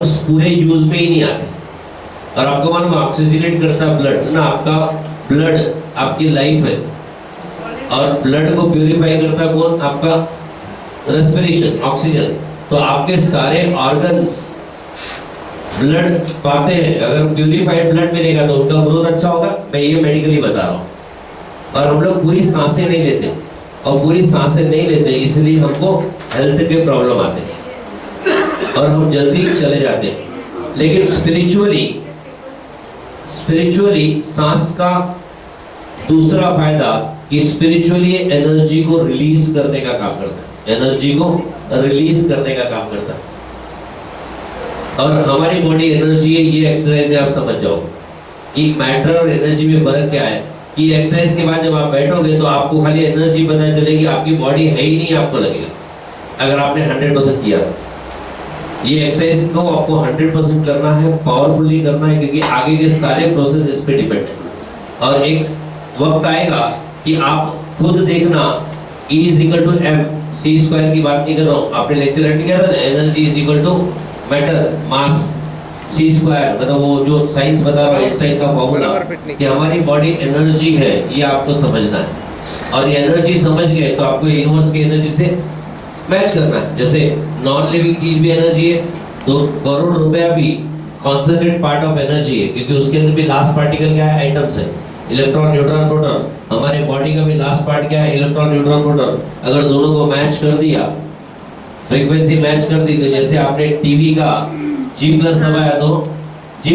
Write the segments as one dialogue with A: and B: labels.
A: पूरे यूज में ही नहीं आते। और आपको मालूम ऑक्सीजनेट करता है ब्लड ना, आपका ब्लड आपकी लाइफ है। और ब्लड को प्यूरिफाई करता है कौन? आपका रेस्पिरेशन, ऑक्सीजन। तो आपके सारे ऑर्गन्स ब्लड पाते हैं। अगर प्यूरिफाइड ब्लड मिलेगा तो उनका ग्रोथ अच्छा होगा। मैं ये मेडिकली बता रहा हूँ। और हम लोग पूरी सांसें नहीं लेते, और पूरी सांसें नहीं लेते इसलिए हमको हेल्थ के प्रॉब्लम आते हैं और हम जल्दी चले जाते हैं। लेकिन स्पिरिचुअली सांस का दूसरा फायदा कि स्पिरिचुअली एनर्जी को रिलीज करने का काम करता है, एनर्जी को रिलीज करने का काम करता है। और हमारी बॉडी एनर्जी है, ये एक्सरसाइज में आप समझ जाओ कि मैटर और एनर्जी में फर्क क्या है। कि एक्सरसाइज के बाद जब आप बैठोगे तो आपको खाली एनर्जी पता चलेगी, आपकी बॉडी है ही नहीं आपको लगेगा। अगर आपने 100% किया ये एक्सरसाइज को आपको 100% करना है, पावरफुली करना है, क्योंकि आगे के सारे प्रोसेस इस पे डिपेंड है। और एक वक्त आएगा कि आप खुद देखना E = mc² की बात नहीं कर रहा हूँ, आपने लेक्चर अटेंड किया था ना, एनर्जी = मैटर मास c², मतलब वो जो साइंस बता रहा है आइंस्टाइन का फॉर्मूला कि हमारी बॉडी एनर्जी है, ये आपको समझना है। और ये एनर्जी समझ गए तो आपको यूनिवर्स की एनर्जी से मैच करना है। जैसे नॉन लिविंग चीज भी एनर्जी है, तो करोड़ रुपया भी कॉन्सेंट्रेट पार्ट ऑफ एनर्जी है, क्योंकि उसके अंदर भी लास्ट पार्टिकल क्या है? आइटम्स है, इलेक्ट्रॉन, न्यूट्रॉन, प्रोटॉन। हमारे बॉडी का भी लास्ट पार्ट क्या है? Electron, neutron, proton. अगर दोनों को मैच कर दिया, फ्रीक्वेंसी मैच कर दी, तो जैसे आपने टीवी का G+ दबाया तो G+,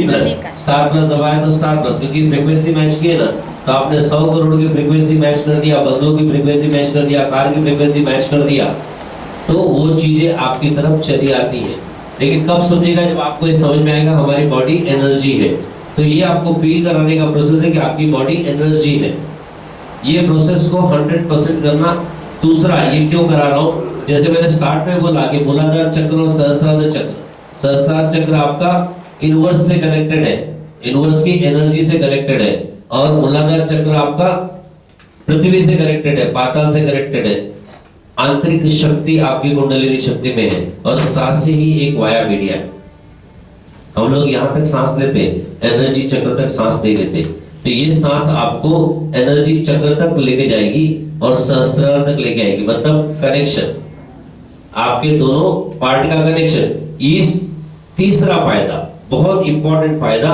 A: स्टार प्लस दबाया तो स्टार प्लस, क्योंकि फ्रीक्वेंसी मैच की है ना। तो आपने 100 करोड़ की फ्रीक्वेंसी मैच कर दिया, बंगलों की फ्रीक्वेंसी मैच कर दिया, कार की फ्रीक्वेंसी मैच कर दिया, तो वो चीजें आपकी तरफ चली आती है। लेकिन कब समझेगा? जब आपको ये समझ में आएगा हमारी बॉडी एनर्जी है। तो ये आपको फील कराने का प्रोसेस है कि आपकी बॉडी एनर्जी है। ये प्रोसेस को 100% करना। दूसरा ये क्यों करा रहा हूँ? जैसे मैंने स्टार्ट में बोला कि मूलाधार चक्र और सहस्त्रार चक्र। सहस्त्रार चक्र आपका यूनिवर्स से कनेक्टेड है, यूनिवर्स की एनर्जी से कनेक्टेड है। और मूलाधार चक्र आपका पृथ्वी से कनेक्टेड है, पाताल से कनेक्टेड है। आंतरिक शक्ति आपकी कुंडलिनी शक्ति में है। और सांस ही एक वाया मीडिया है। हम लोग यहाँ तक सांस लेते हैं, एनर्जी चक्र तक सांस नहीं लेते। तो ये सांस आपको एनर्जी चक्र तक लेके जाएगी और सहस्त्रार तक लेके आएगी। मतलब कनेक्शन, आपके दोनों पार्ट का कनेक्शन। इस तीसरा फायदा, बहुत इंपॉर्टेंट फायदा,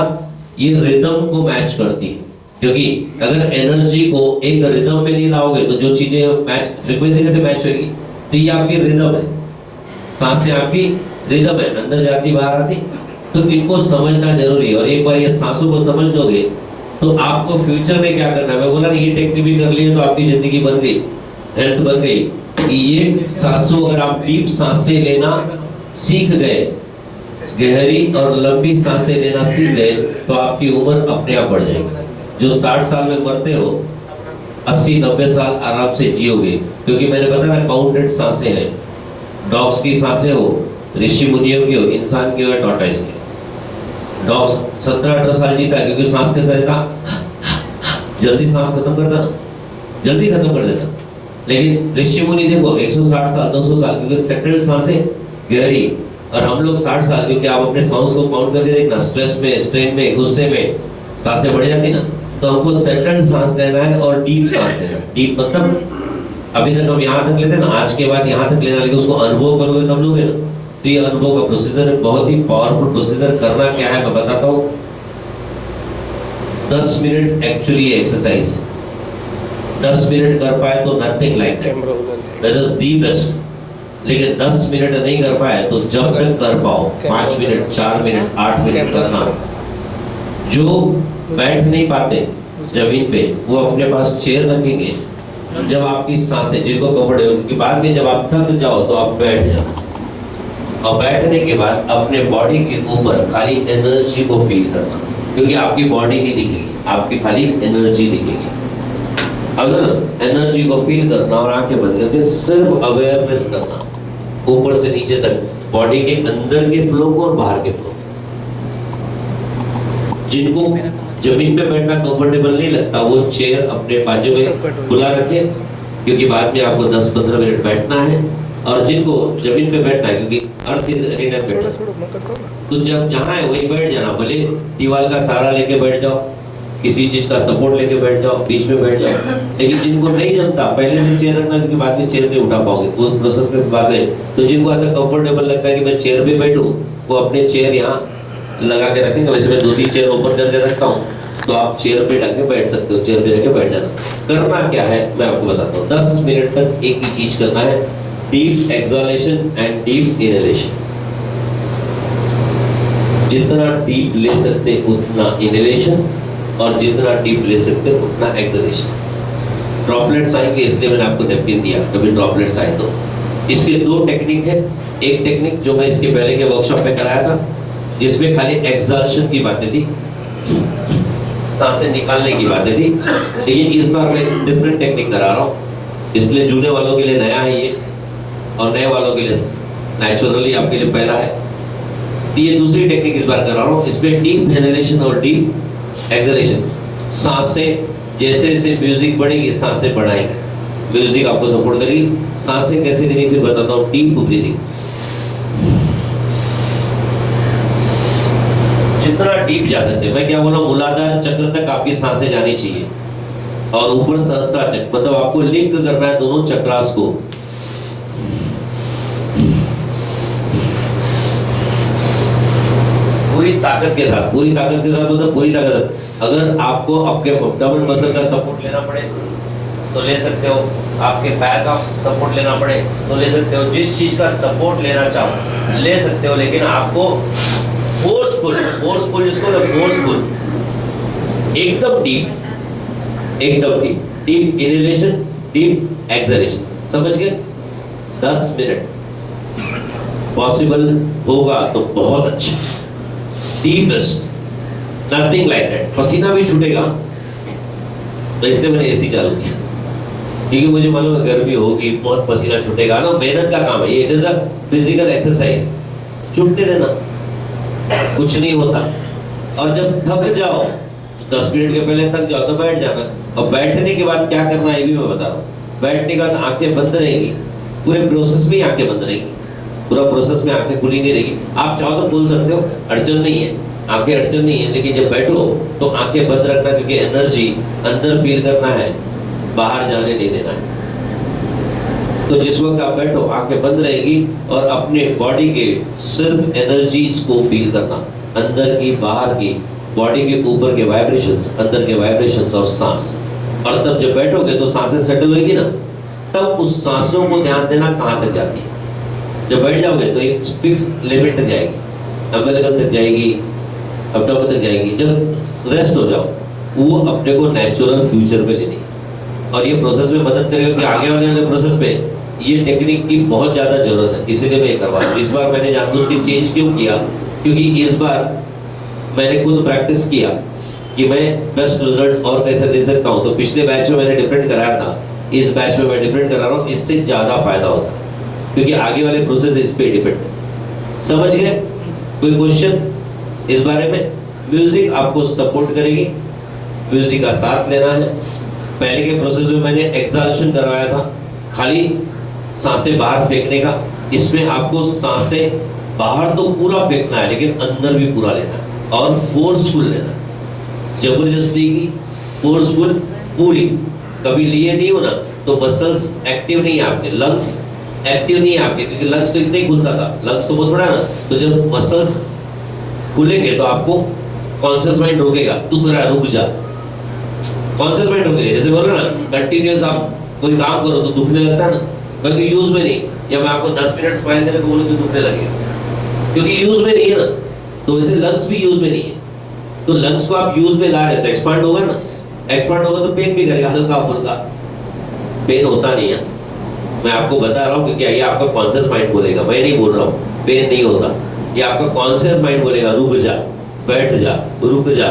A: ये रिदम को मैच करती है। क्योंकि अगर एनर्जी को एक रिदम में नहीं लाओगे तो जो चीजें मैच, फ्रीक्वेंसी कैसे मैच होगी? तो ये आपकी रिदम है, सांसें आपकी रिदम है, अंदर जाती बाहर आती। तो इनको समझना जरूरी है। और एक बार ये सांसों को समझ लोगे तो आपको फ्यूचर में क्या करना है, मैं बोला ना, ये टेक्निक भी कर लिए तो आपकी जिंदगी बन गई, हेल्थ बन गई। ये सांसों, अगर आप डीप सांसें लेना सीख गए, गहरी और लंबी सांसें लेना सीख गए, तो आपकी उम्र अपने आप बढ़ जाएगी। जो 60 साल में मरते हो, 80-90 साल आराम से जियोगे। क्योंकि मैंने बताया ना, काउंटेड सांसें हैं। डॉग्स की सांसें हो, ऋषि मुनियों की हो, इंसान की हो, टॉर्टोइस की। डॉग्स 17-18 साल जीता क्योंकि सांस कैसा रहता, जल्दी सांस खत्म करता, जल्दी खत्म कर देता। लेकिन ऋषि मुनि देखो 160 साल, 200 साल, क्योंकि सेटल्ड सांसें, गहरी। और हम लोग 60 साल, क्योंकि आप अपने सांस को काउंट करके देखना, स्ट्रेस में, स्ट्रेन में, गुस्से में सांसें बढ़ जाती ना। तो हमको सेटल्ड सांस लेना है और डीप सांस लेना है। डीप मतलब अभी तक हम यहाँ तक लेते हैं ना, आज के बाद यहाँ तक लेना, लेकिन उसको अनुभव करोगे तब लोगे ना। तो ये अनुभव का प्रोसीजर है, बहुत ही पावरफुल प्रोसीजर। करना क्या है मैं बताता हूँ। 10 मिनट एक्चुअली एक्सरसाइज है। 10 मिनट कर पाए तो nothing like that is the best. लेकिन 10 मिनट नहीं कर पाए तो जब तक कर पाओ, 5 मिनट, 4 मिनट, 8 मिनट करना। जो बैठ नहीं पाते जमीन पे, वो अपने पास चेयर रखेंगे। जब आपकी सांसें, जिनको कंफर्टेबल, क्योंकि बाद में जब आप थक जाओ तो आप बैठ जाओ। और बैठने के बाद अपने बॉडी के ऊपर खाली एनर्जी को फील करना, क्योंकि आपकी बॉडी नहीं दिखेगी, आपकी खाली एनर्जी दिखेगी। अगर एनर्जी को फील करना और आंखें बंद करके सिर्फ अवेयरनेस करना, ऊपर से नीचे तक, बॉडी के अंदर के फ्लो को और बाहर के फ्लो। जिनको जमीन पे बैठना कंफर्टेबल नहीं लगता, वो चेयर अपने बाजू में खुला रखे, क्योंकि बाद में आपको 10-15 मिनट बैठना है, और जिनको जमीन पे बैठना है क्योंकि अर्थ इज एनी टाइम बैठना, तो जब जहाँ है वहीं बैठ जाना, भले दीवार का सहारा लेके बैठ जाओ, किसी चीज का सपोर्ट लेके बैठ जाओ, बीच में बैठ जाओ। लेकिन जिनको नहीं जमता पहले से चेयर रखना, क्योंकि बाद में चेयर नहीं उठा पाओगे, वो प्रोसेस में बाद में। तो जिनको ऐसा कंफर्टेबल लगता है कि मैं चेयर पे बैठूं, वो अपने चेयर यहाँ लगा के रखेंगे। वैसे मैं 2-3 चेयर ओपन करके रखता हूँ, तो आप चेयर पे जाके बैठ सकते हो, चेयर पे जाके बैठ जाना। करना क्या है मैं आपको बताता हूँ। 10 मिनट तक एक ही चीज करना है, डीप एक्सहालेशन एंड डीप इनहेलेशन। जितना डीप ले सकते उतना इनहेलेशन, और जितना डीप ले सकते उतना एक्सहालेशन। ड्रॉपलेट्स आएंगे इसलिए मैंने आपको नैपकिन दिया, कभी ड्रॉपलेट्स आए तो। इसके 2 टेक्निक है। एक टेक्निक जो मैं इसके पहले के वर्कशॉप में कराया था, जिसमें खाली एक्सहालेशन की बातें थी, सांसें निकालने की बातें थी, लेकिन इस बार मैं डिफरेंट टेक्निक करा रहा हूँ। इसलिए जुड़ने वालों के लिए नया है ये, और नए वालों के लिए नेचुरली आपके लिए पहला है। ये दूसरी टेक्निक इस बार कर रहा हूँ। इसमें डीप इनहेलेशन और डीप एक्सहेलेशन। सांसें जैसे जैसे म्यूजिक बढ़ेगी सांसें बढ़ाएंगे, म्यूजिक आपको सपोर्ट करेगी। सांसें कैसे लेनी फिर बताता हूँ। डीप ब्रीदिंग, जितना डीप जा सकते हैं, मैं क्या बोला, मूलाधार चक्र तक आपकी सांसें जानी चाहिए, और ऊपर सहस्त्रार चक्र, मतलब आपको लिंक करना है दोनों चक्रास को। पूरी ताकत के साथ, पूरी ताकत के साथ मतलब पूरी ताकत। अगर आपको आपके एब्डोमेन मसल का सपोर्ट लेना पड़े तो ले सकते हो, आपके पैर का सपोर्ट लेना पड़े तो ले सकते हो, जिस चीज का सपोर्ट लेना चाहो ले सकते हो। लेकिन आपको फोर्सफुल जिसको फोर्सफुल, एकदम deep deep inhalation, deep exhalation, समझ गए? 10 मिनट पॉसिबल होगा तो बहुत अच्छा, डीपेस्ट, नथिंग लाइक दैट। पसीना भी छूटेगा, तो इसलिए मैंने एसी चालू किया, क्योंकि मुझे मालूम है गर्मी होगी, बहुत पसीना छूटेगा ना, मेहनत का काम है ये, it is a physical exercise. छूटने देना, कुछ नहीं होता। और जब थक जाओ, 10 मिनट के पहले थक जाओ तो बैठ जाना, और बैठने के बाद क्या करना है ये भी मैं बता रहा हूँ। बैठने के बाद आंखें बंद रहेगी, पूरे प्रोसेस में आंखें बंद रहेगी, पूरा प्रोसेस में आंखें खुली नहीं रहेगी। आप चाहो तो खोल सकते हो, अड़चन नहीं है, आंखें अड़चन नहीं है, लेकिन जब बैठो तो आंखें बंद रखना, क्योंकि एनर्जी अंदर फील करना है, बाहर जाने नहीं देना है। तो जिस वक्त आप बैठो आंखें बंद रहेगी, और अपने बॉडी के सिर्फ एनर्जीज को फील करना, अंदर की बाहर की, बॉडी के ऊपर के वाइब्रेशंस, अंदर के वाइब्रेशंस और सांस। और तब जब बैठोगे तो सांसें सेटल होगी ना, तब उस सांसों को ध्यान देना कहाँ तक जाती है। जब बैठ जाओगे तो एक फिक्स लिमिट तक जाएगी, अम्बिलिकल तक जाएगी, एब्डोमेन तक जाएगी। जब रेस्ट हो जाओ, वो अपने को नेचुरल फ्यूचर पे लेनी, और ये प्रोसेस में मदद करेगा कि आगे वाले प्रोसेस में ये टेक्निक की बहुत ज़्यादा जरूरत है, इसीलिए मैं ये करवा रहा हूँ। इस बार मैंने जानबूझ के चेंज क्यों किया, क्योंकि इस बार मैंने खुद प्रैक्टिस किया कि मैं बेस्ट रिजल्ट और कैसे दे सकता हूँ। तो पिछले बैच में मैंने डिफरेंट कराया था, इस बैच में मैं डिफरेंट करा रहा हूँ, इससे ज़्यादा फायदा होता है, क्योंकि आगे वाले प्रोसेस इस पे डिपेंड है। समझ गए? कोई क्वेश्चन इस बारे में? म्यूजिक आपको सपोर्ट करेगी, म्यूजिक का साथ लेना है। पहले के प्रोसेस में मैंने एक्सहालेशन करवाया था, खाली सांसें बाहर फेंकने का। इसमें आपको सांसें बाहर तो पूरा फेंकना है, लेकिन अंदर भी पूरा लेना है, और फोर्सफुल लेना है, जबरदस्ती की, फोर्सफुल पूरी। कभी लिए नहीं हो ना तो मसल्स एक्टिव नहीं है आपके, लंग्स एक्टिव नहीं है आपके, क्योंकि लंग्स तो इतना ही खुलता था, लंग्स तो बहुत बड़ा ना। तो जब मसल्स खुलेंगे तो आपको कॉन्शियस माइंड रोकेगा, तू करा रुक जा, कॉन्शियस माइंड रोकेगा। जैसे बोलो ना कंटिन्यूस आप कोई काम करो तो दुखने लगता है ना, क्योंकि यूज में नहीं। या मैं आपको 10 मिनट स्माइल देने को बोलूं तो दुखने लगेगा, क्योंकि यूज में नहीं है ना। तो वैसे लंग्स भी यूज में नहीं है, तो लंग्स को आप यूज में ला रहे हो तो एक्सपांड होगा ना, एक्सपांड होगा तो पेन भी करेगा, हल्का फुल्का। पेन होता नहीं है, मैं आपको बता रहा हूँ, क्योंकि ये आपका कॉन्शियस माइंड बोलेगा, मैं नहीं बोल रहा हूँ। पेन नहीं होता, ये आपका कॉन्शियस माइंड बोलेगा रुक जा, बैठ जा, रुक जा।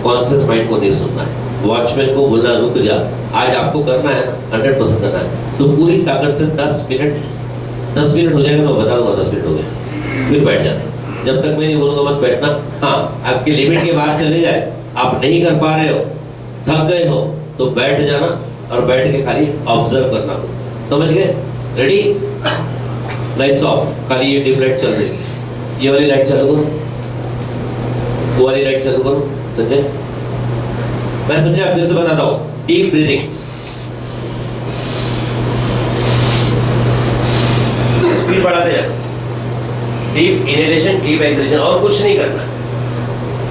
A: कॉन्शियस माइंड को नहीं सुनना है, वॉचमैन को बोलना रुक जा। आज आपको करना है 100% करना है, तो पूरी ताकत से 10 मिनट हो जाएगा, मैं बता दूंगा 10 मिनट हो गया, फिर बैठ जाना। जब तक मैं नहीं बोलूंगा मत बैठना। हाँ, आपके लिमिट के बाहर चले जाए, आप नहीं कर पा रहे हो, थक गए हो, तो बैठ जाना, और बैठ के खाली ऑब्जर्व करना। समझ गए? रेडी? लाइट्स ऑफ, खाली ये डिम लाइट चल रही है, ये वाली लाइट चालू करो, वो वाली लाइट चालू करो। समझे? मैं समझा, फिर से बताता हूँ। डीप ब्रीदिंग, स्पीड बढ़ाते जाना, डीप इनहेलेशन, डीप एक्सहेलेशन, और कुछ नहीं करना,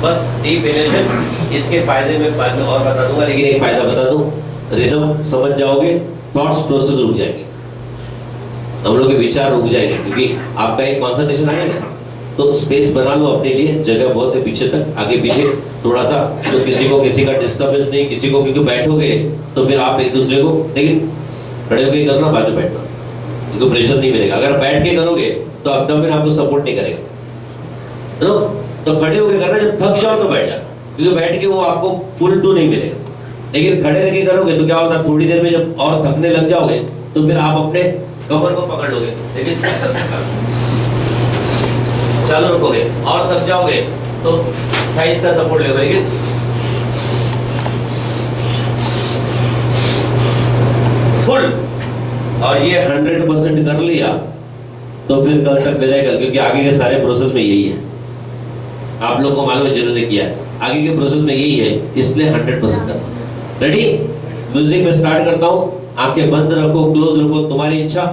A: बस डीप इनहेलेशन। इसके फायदे में बाद में और बता दूंगा, लेकिन एक फायदा बता दूं, रिदम समझ जाओगे, थॉट्स प्रोसेस रुक जाएंगे, हम लोग के विचार रुक जाएंगे, क्योंकि आपका एक कंसंट्रेशन आएगा। तो स्पेस बना लो अपने लिए, जगह बहुत है पीछे तक, आगे पीछे थोड़ा सा, तो किसी को किसी का डिस्टर्बेंस नहीं, किसी को, क्योंकि बैठोगे तो फिर आप एक दूसरे को, लेकिन खड़े होकर करना, बाद में बैठना, क्योंकि प्रेशर नहीं मिलेगा। अगर बैठ के करोगे तो अपना आपको सपोर्ट नहीं करेगा, तो खड़े होकर करना, जब थक जाओ तो बैठ जाओ, क्योंकि बैठ के वो आपको फुल टू नहीं मिलेगा। लेकिन खड़े रह के करोगे तो क्या होता है, थोड़ी देर में जब और थकने लग जाओगे तो फिर आप अपने कमर को पकड़ लोगे, लेकिन चालू रखोगे, और थक जाओगे तो थाइस का सपोर्ट लेगा, लेकिन फुल। और ये 100% कर लिया तो फिर कल तक मिलेगा, क्योंकि आगे के सारे प्रोसेस में यही है। आप लोग को मालूम है जिन्होंने किया है, आगे के प्रोसेस में यही है, इसलिए 100% कर। रेडी? म्यूजिक में स्टार्ट करता हूं, आंखें बंद रखो, क्लोज रखो, तुम्हारी इच्छा।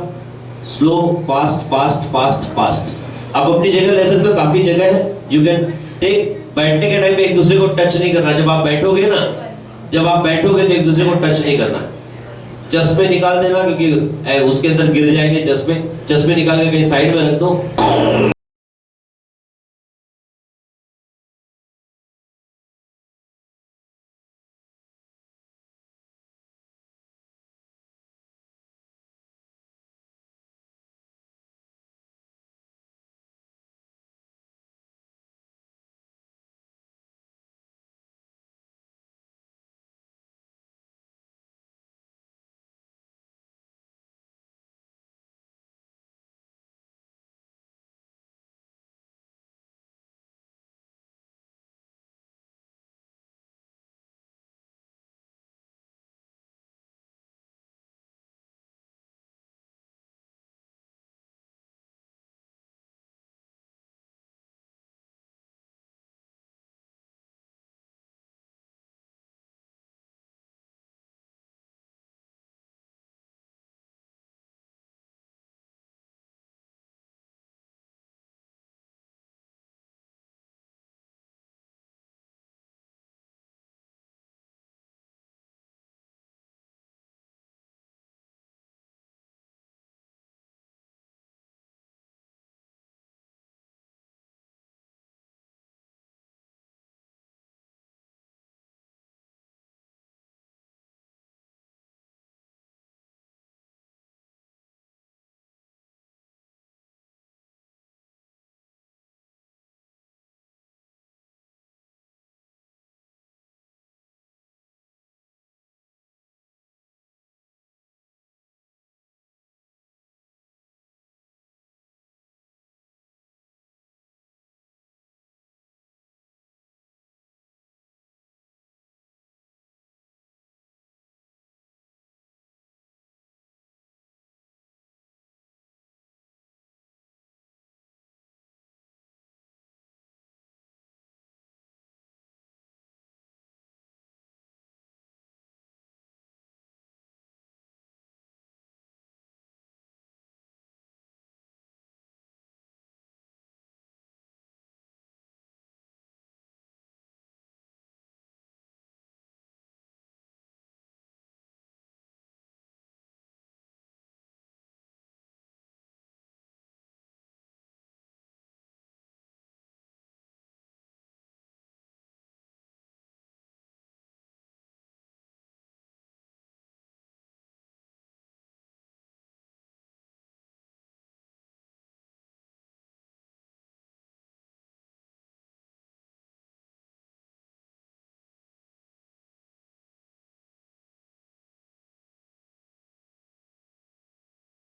A: Slow, fast, fast, fast, fast. आप अपनी जगह ले सकते हो, काफी जगह है, यू कैन टेक। बैठने के टाइम पे एक दूसरे को टच नहीं करना, जब आप बैठोगे ना, जब आप बैठोगे तो एक दूसरे को टच नहीं करना। चश्मे निकाल देना, क्योंकि उसके अंदर गिर जाएंगे चश्मे। चश्मे निकाल के कहीं साइड में रख दो।